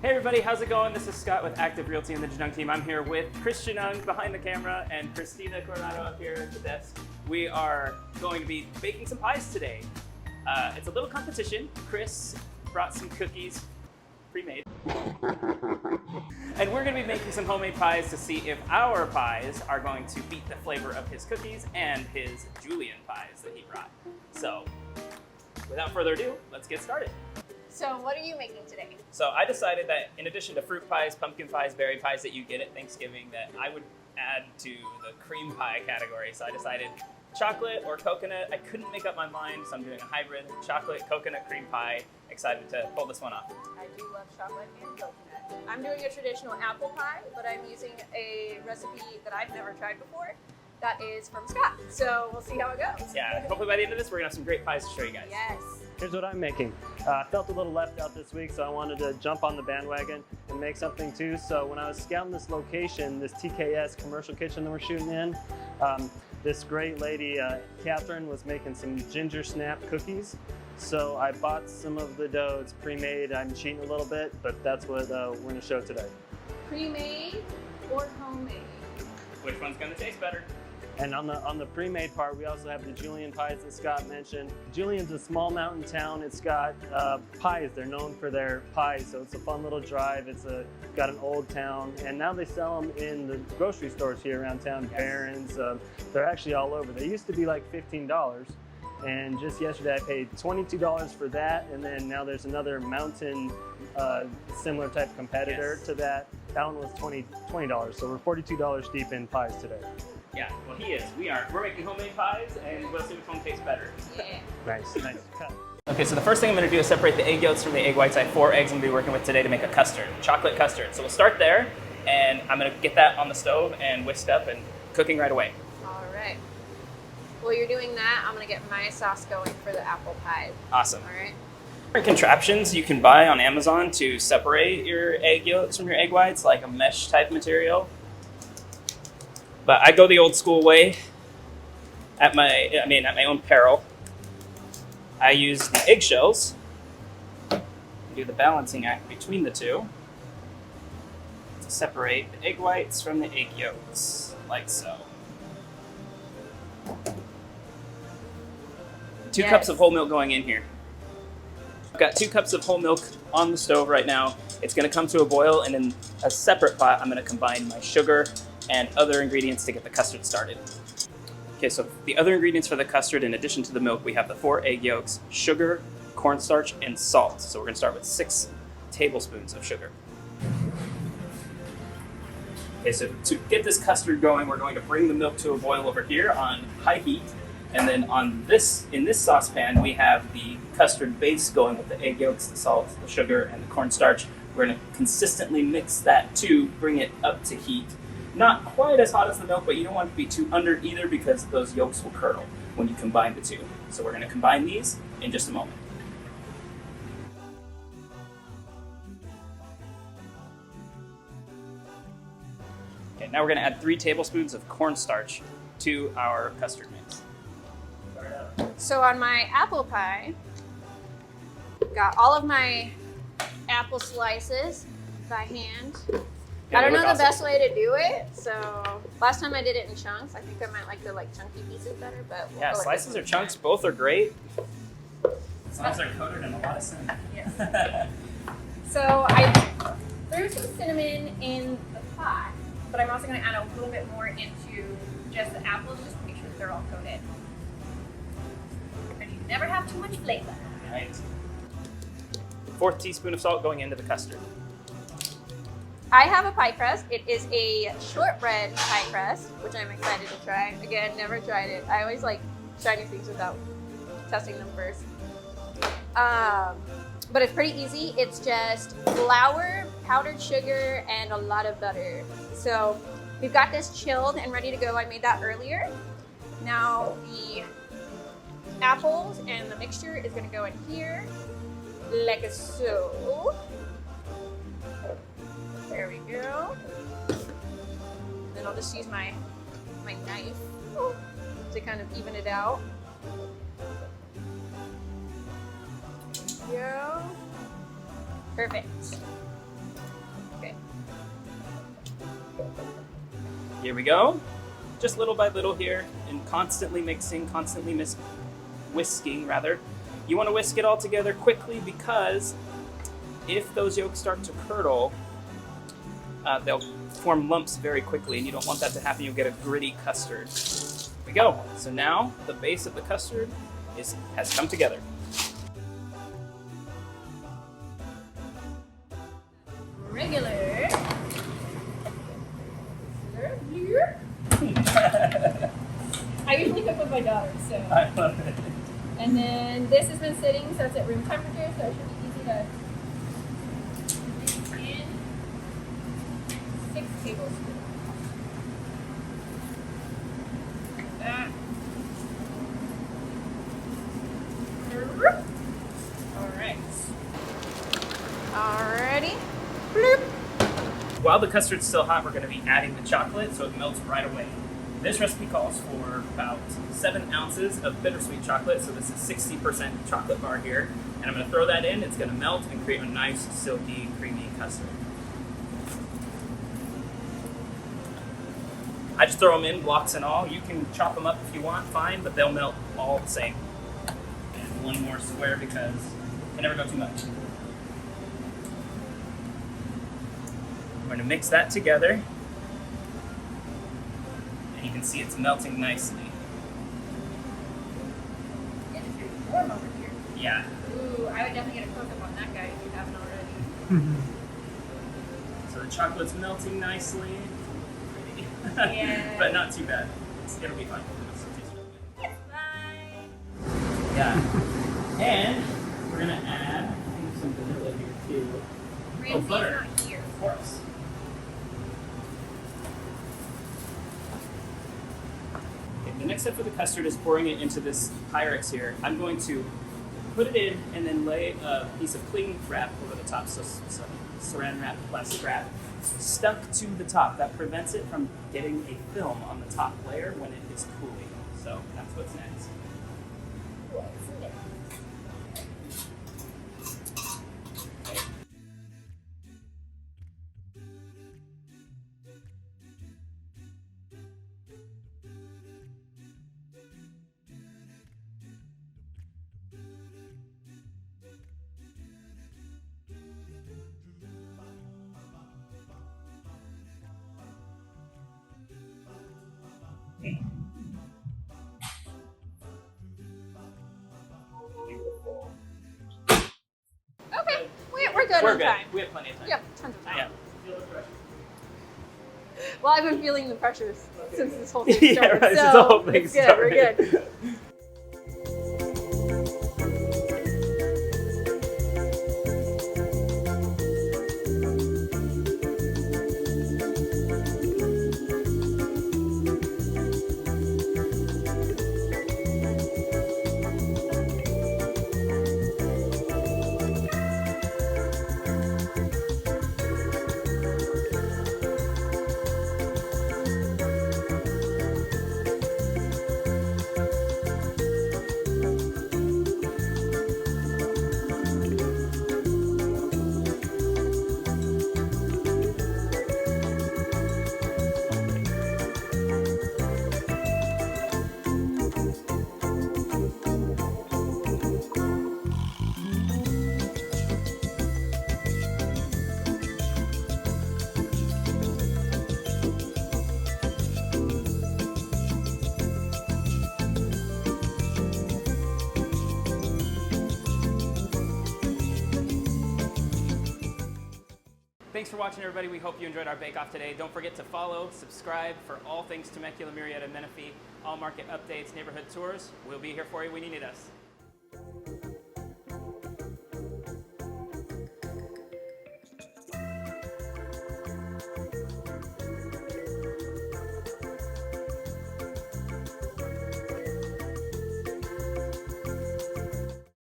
Hey everybody, how's it going? This is Scott with Active Realty and the Genung team. I'm here with Chris Genung behind the camera and Christina Coronado up here at the desk. We are going to be baking some pies today. It's a little competition. Chris brought some cookies, pre-made. And we're going to be making some homemade pies to see if our pies are going to beat the flavor of his cookies and his julienne pies that he brought. So, without further ado, let's get started. So what are you making today? So I decided that in addition to fruit pies, pumpkin pies, berry pies that you get at Thanksgiving, that I would add to the cream pie category. So I decided chocolate or coconut. I couldn't make up my mind, so I'm doing a hybrid chocolate coconut cream pie. Excited to pull this one off. I do love chocolate and coconut. I'm doing a traditional apple pie, but I'm using a recipe that I've never tried before. That is from Scott. So we'll see how it goes. Yeah, hopefully by the end of this, we're gonna have some great pies to show you guys. Yes. Here's what I'm making. I felt a little left out this week, so I wanted to jump on the bandwagon and make something too. So when I was scouting this location, this TKS commercial kitchen that we're shooting in, this great lady, Catherine, was making some ginger snap cookies. So I bought some of the dough. It's pre-made. I'm cheating a little bit, but that's what we're gonna show today. Pre-made or homemade? Which one's gonna taste better? And on the pre-made part, we also have the julienne pies that Scott mentioned. Julienne's a small mountain town. It's got pies. They're known for their pies, so it's a fun little drive. It's got an old town, and now they sell them in the grocery stores here around town. Yes. Barron's. They're actually all over. They used to be like $15, and just yesterday I paid $22 for that, and then now there's another mountain similar type competitor to that. That one was $20, so we're $42 deep in pies today. Yeah, well he is. We're making homemade pies, and we'll see which one tastes better. Yeah. Nice cut. Okay, so the first thing I'm gonna do is separate the egg yolks from the egg whites. I have 4 eggs I'm gonna be working with today to make a custard, chocolate custard. So we'll start there, and I'm gonna get that on the stove and whisked up and cooking right away. All right. While you're doing that, I'm gonna get my sauce going for the apple pie. Awesome. All right. Different contraptions you can buy on Amazon to separate your egg yolks from your egg whites, like a mesh type material. But I go the old school way at my own peril. I use the eggshells to do the balancing act between the two to separate the egg whites from the egg yolks, like so. 2 cups of whole milk going in here. I've got 2 cups of whole milk on the stove right now. It's gonna come to a boil, and in a separate pot, I'm gonna combine my sugar and other ingredients to get the custard started. Okay, so the other ingredients for the custard, in addition to the milk, we have the 4 egg yolks, sugar, cornstarch, and salt. So we're gonna start with 6 tablespoons of sugar. Okay, so to get this custard going, we're going to bring the milk to a boil over here on high heat. And then in this saucepan, we have the custard base going with the egg yolks, the salt, the sugar, and the cornstarch. We're gonna consistently mix that to bring it up to heat. Not quite as hot as the milk, but you don't want it to be too under either because those yolks will curdle when you combine the two. So we're gonna combine these in just a moment. Okay, now we're gonna add 3 tablespoons of cornstarch to our custard mix. So on my apple pie, got all of my apple slices by hand. Yeah, I don't know the awesome. best way to do it, so last time I did it in chunks. I think I might like the chunky pieces better, but we'll Yeah, go with slices this or one. chunks, both are great. As long as they're coated in a lot of cinnamon. Yes. So I threw some cinnamon in the pot, but I'm also going to add a little bit more into just the apples, just to make sure that they're all coated. And you never have too much flavor. Right. 4th teaspoon of salt going into the custard. I have a pie crust. It is a shortbread pie crust, which I'm excited to try. Again, never tried it. I always like trying new things without testing them first. But it's pretty easy. It's just flour, powdered sugar, and a lot of butter. So we've got this chilled and ready to go. I made that earlier. Now the apples and the mixture is going to go in here like so. There we go. Then I'll just use my knife to kind of even it out. There we go. Perfect. Here we go. Just little by little here, and constantly mixing, whisking rather. You want to whisk it all together quickly because if those yolks start to curdle, they'll form lumps very quickly, and you don't want that to happen. You'll get a gritty custard. Here we go. So now the base of the custard has come together. Regular. I usually cook with my daughter, so. I love it. And then this has been sitting, so it's at room temperature, so it should be easy to mix in. 6 tablespoons. Like that. Alright. Alrighty. Bloop. While the custard's still hot, we're going to be adding the chocolate so it melts right away. This recipe calls for about 7 ounces of bittersweet chocolate, so this is 60% chocolate bar here. And I'm going to throw that in, it's going to melt and create a nice, silky, creamy custard. I just throw them in, blocks and all. You can chop them up if you want, fine, but they'll melt all the same. And one more square because I never go too much. I'm going to mix that together. And you can see it's melting nicely. It's pretty warm over here. Yeah. Ooh, I would definitely get a close-up on that guy if you haven't already. So the chocolate's melting nicely. Yeah. But not too bad. It'll be fine. It's fine. Yeah. And we're going to add some vanilla here too. Ramsey's butter. not here. Of course. Okay, the next step for the custard is pouring it into this Pyrex here. I'm going to put it in and then lay a piece of cling wrap over the top, so saran wrap, plastic wrap, stuck to the top. That prevents it from getting a film on the top layer when it is cooling. So that's what's next. What's next? Okay, we're good on time. We have plenty of time. Yeah, tons of time. Yeah. Feel the pressure. Well, I've been feeling the pressures since this whole thing Yeah, started, right, so since the whole thing it's good. We're started. good. Thanks for watching, everybody. We hope you enjoyed our bake-off today. Don't forget to follow, subscribe for all things Temecula, Murrieta, Menifee, all market updates, neighborhood tours. We'll be here for you when you need us.